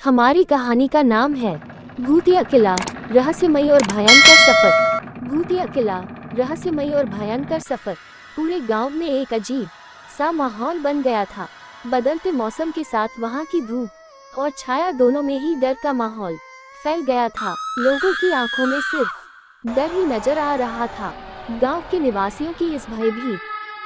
हमारी कहानी का नाम है भूतिया किला, रहस्यमयी और भयंकर सफर। भूतिया किला, रहस्यमयी और भयंकर सफर। पूरे गांव में एक अजीब सा माहौल बन गया था। बदलते मौसम के साथ वहां की धूप और छाया दोनों में ही डर का माहौल फैल गया था। लोगों की आंखों में सिर्फ डर ही नजर आ रहा था। गांव के निवासियों की इस भयभीत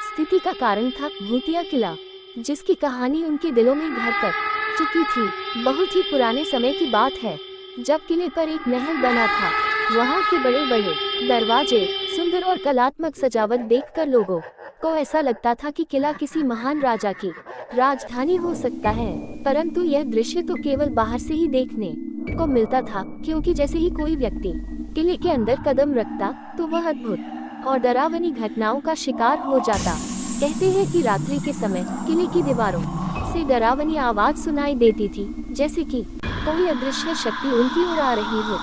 स्थिति का कारण था भूतिया किला, जिसकी कहानी उनके दिलों में घर कर चुकी थी। बहुत ही पुराने समय की बात है, जब किले पर एक महल बना था। वहां के बड़े बड़े दरवाजे, सुंदर और कलात्मक सजावट देखकर लोगों को ऐसा लगता था कि किला किसी महान राजा की राजधानी हो सकता है। परंतु यह दृश्य तो केवल बाहर से ही देखने को मिलता था, क्योंकि जैसे ही कोई व्यक्ति किले के अंदर कदम रखता तो वह अद्भुत और डरावनी घटनाओं का शिकार हो जाता। कहते हैं कि रात्रि के समय किले की दीवारों से डरावनी आवाज सुनाई देती थी, जैसे कि कोई अदृश्य शक्ति उनकी ओर आ रही हो।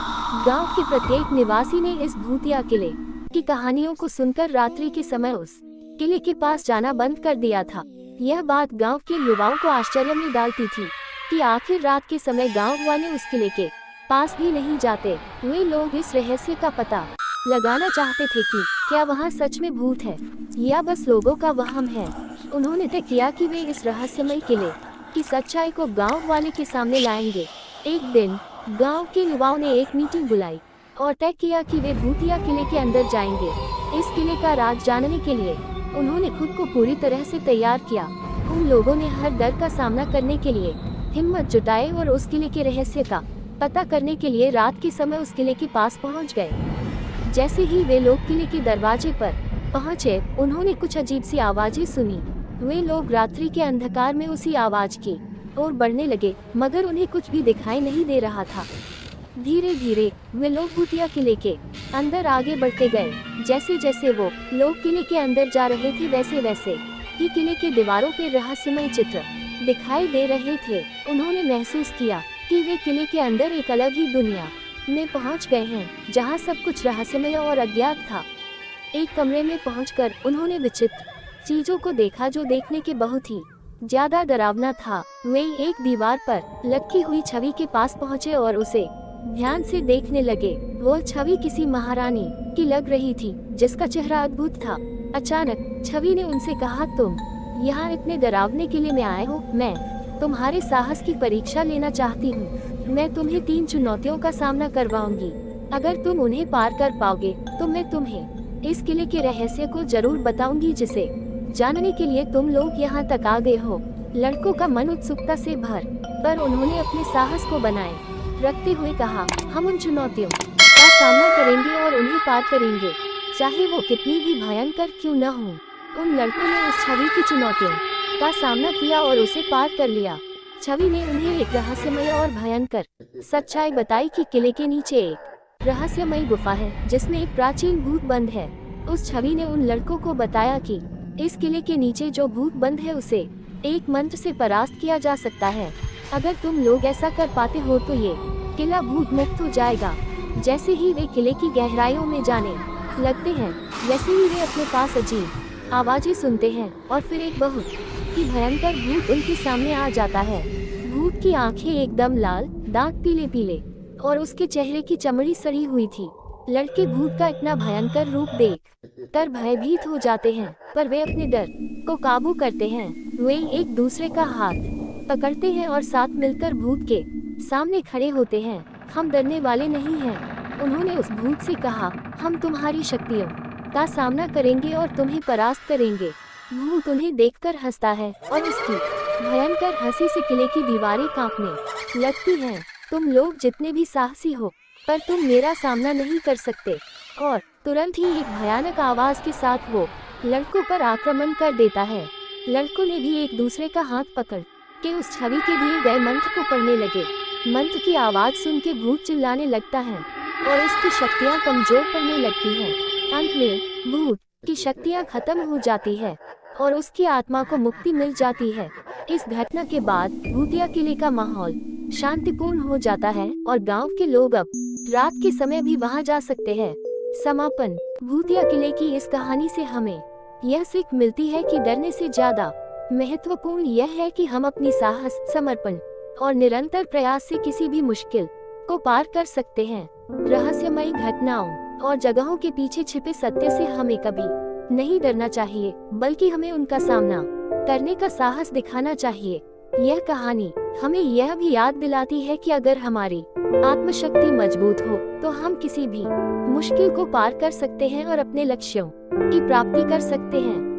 गांव के प्रत्येक निवासी ने इस भूतिया किले की कहानियों को सुनकर रात्रि के समय उस किले के पास जाना बंद कर दिया था। यह बात गांव के युवाओं को आश्चर्य में डालती थी कि आखिर रात के समय गांव वाले उस किले के पास भी नहीं जाते। वे लोग इस रहस्य का पता लगाना चाहते थे कि क्या वहां सच में भूत है या बस लोगों का वहम है। उन्होंने तय किया कि वे इस रहस्यमय किले की सच्चाई को गांव वाले के सामने लाएंगे। एक दिन गांव के युवाओं ने एक मीटिंग बुलाई और तय किया कि वे भूतिया किले के अंदर जाएंगे। इस किले का राज जानने के लिए उन्होंने खुद को पूरी तरह से तैयार किया। उन लोगों ने हर डर का सामना करने के लिए हिम्मत जुटाई और उस किले के रहस्य का पता करने के लिए रात के समय उस किले के पास पहुंच गए। जैसे ही वे लोग किले के दरवाजे पर पहुंचे, उन्होंने कुछ अजीब सी आवाजें सुनी। वे लोग रात्रि के अंधकार में उसी आवाज की ओर बढ़ने लगे, मगर उन्हें कुछ भी दिखाई नहीं दे रहा था। धीरे धीरे वे लोग भूतिया किले के अंदर आगे बढ़ते गए। जैसे जैसे वो लोग किले के अंदर जा रहे थे, वैसे वैसे ही किले के दीवारों पर रहस्यमय चित्र दिखाई दे रहे थे। उन्होंने महसूस किया कि वे किले के अंदर एक अलग ही दुनिया में पहुंच गए हैं, जहां सब कुछ रहस्यमय और अज्ञात था। एक कमरे में पहुंचकर उन्होंने विचित्र चीजों को देखा, जो देखने के बहुत ही ज्यादा डरावना था। वे एक दीवार पर लटकी हुई छवि के पास पहुंचे और उसे ध्यान से देखने लगे। वो छवि किसी महारानी की लग रही थी, जिसका चेहरा अद्भुत था। अचानक छवि ने उनसे कहा, तुम यहाँ इतने डरावने किले में आए हो? मैं तुम्हारे साहस की परीक्षा लेना चाहती हूँ। मैं तुम्हें 3 चुनौतियों का सामना करवाऊंगी। अगर तुम उन्हें पार कर पाओगे तो मैं तुम्हें इस किले के रहस्य को जरूर बताऊंगी, जिसे जानने के लिए तुम लोग यहाँ तक आ गए हो। लड़कों का मन उत्सुकता से भर पर उन्होंने अपने साहस को बनाए रखते हुए कहा, हम उन चुनौतियों का सामना करेंगे और उन्हें पार करेंगे, चाहे वो कितनी भी भयंकर क्यों न हो। उन लड़कों ने उस छवि की चुनौतियों का सामना किया और उसे पार कर लिया। छवि ने उन्हें एक रहस्यमय और भयंकर सच्चाई बताई कि किले के नीचे एक रहस्यमय गुफा है, जिसमें एक प्राचीन भूत बंद है। उस छवि ने उन लड़कों को बताया कि इस किले के नीचे जो भूत बंद है, उसे एक मंत्र से परास्त किया जा सकता है। अगर तुम लोग ऐसा कर पाते हो तो ये किला भूत मुक्त हो जाएगा। जैसे ही वे किले की गहराइयों में जाने लगते हैं, वैसे ही वे अपने पास अजीब आवाजें सुनते हैं और फिर एक बहुत ही भयंकर भूत उनके सामने आ जाता है। भूत की आंखें एकदम लाल, दांत पीले पीले और उसके चेहरे की चमड़ी सड़ी हुई थी। लड़के भूत का इतना भयंकर रूप देख कर भयभीत हो जाते हैं, पर वे अपने डर को काबू करते हैं। वे एक दूसरे का हाथ पकड़ते हैं और साथ मिलकर भूत के सामने खड़े होते हैं। हम डरने वाले नहीं हैं, उन्होंने उस भूत से कहा। हम तुम्हारी शक्तियों का सामना करेंगे और तुम्हें परास्त करेंगे। भूत उन्हें देखकर हंसता है और उसकी भयंकर हंसी से किले की दीवारें कांपने लगती हैं। तुम लोग जितने भी साहसी हो, पर तुम मेरा सामना नहीं कर सकते। और तुरंत ही एक भयानक आवाज के साथ वो लड़कों पर आक्रमण कर देता है। लड़कों ने भी एक दूसरे का हाथ पकड़ के उस छवि के दिए गए मंत्र को पढ़ने लगे। मंत्र की आवाज सुन के भूत चिल्लाने लगता है और उसकी शक्तियाँ कमजोर पड़ने लगती हैं। अंत में भूत की शक्तियाँ खत्म हो जाती है और उसकी आत्मा को मुक्ति मिल जाती है। इस घटना के बाद भूतिया किले का माहौल शांतिपूर्ण हो जाता है और गांव के लोग अब रात के समय भी वहां जा सकते हैं। समापन। भूतिया किले की इस कहानी से हमें यह सीख मिलती है कि डरने से ज्यादा महत्वपूर्ण यह है कि हम अपनी साहस, समर्पण और निरंतर प्रयास से किसी भी मुश्किल को पार कर सकते हैं। रहस्यमयी घटनाओं और जगहों के पीछे छिपे सत्य से हमें कभी नहीं डरना चाहिए, बल्कि हमें उनका सामना करने का साहस दिखाना चाहिए। यह कहानी हमें यह भी याद दिलाती है कि अगर हमारी आत्मशक्ति मजबूत हो तो हम किसी भी मुश्किल को पार कर सकते हैं और अपने लक्ष्यों की प्राप्ति कर सकते हैं।